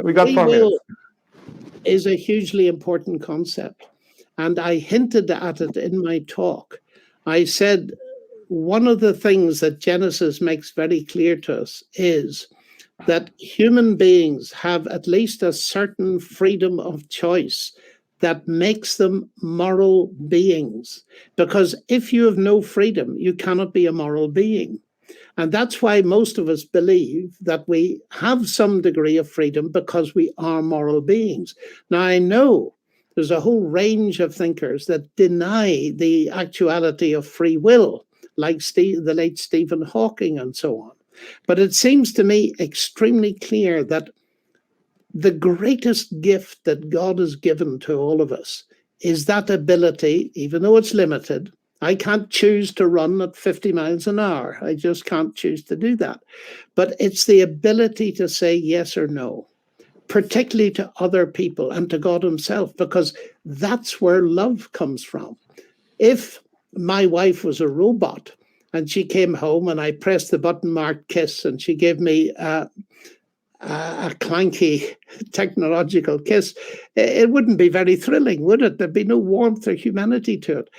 We got Free 4 minutes. will is a hugely important concept. And I hinted at it in my talk. I said one of the things that Genesis makes very clear to us is that human beings have at least a certain freedom of choice that makes them moral beings. Because if you have no freedom, you cannot be a moral being. And that's why most of us believe that we have some degree of freedom because we are moral beings. Now, I know there's a whole range of thinkers that deny the actuality of free will, like the late Stephen Hawking and so on. But it seems to me extremely clear that the greatest gift that God has given to all of us is that ability, even though it's limited. I can't choose to run at 50 miles an hour. I just can't choose to do that. But it's the ability to say yes or no, particularly to other people and to God Himself, because that's where love comes from. If my wife was a robot and she came home and I pressed the button marked kiss and she gave me a clanky technological kiss, it wouldn't be very thrilling, would it? There'd be no warmth or humanity to it.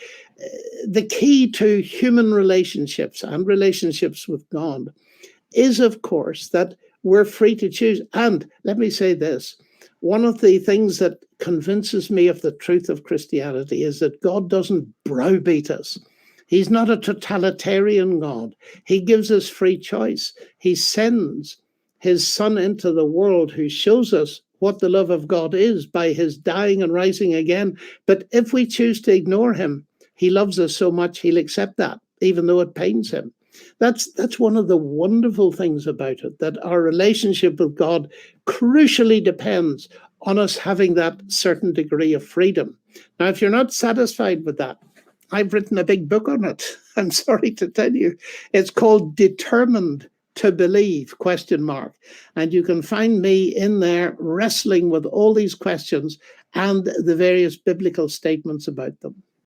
The key to human relationships and relationships with God is, of course, that we're free to choose. And let me say this, one of the things that convinces me of the truth of Christianity is that God doesn't browbeat us. He's not a totalitarian God. He gives us free choice. He sends His Son into the world who shows us what the love of God is by His dying and rising again. But if we choose to ignore Him, He loves us so much He'll accept that, even though it pains Him. That's one of the wonderful things about it, that our relationship with God crucially depends on us having that certain degree of freedom. Now, if you're not satisfied with that, I've written a big book on it. I'm sorry to tell you. It's called Determined to Believe, ? And you can find me in there wrestling with all these questions and the various biblical statements about them.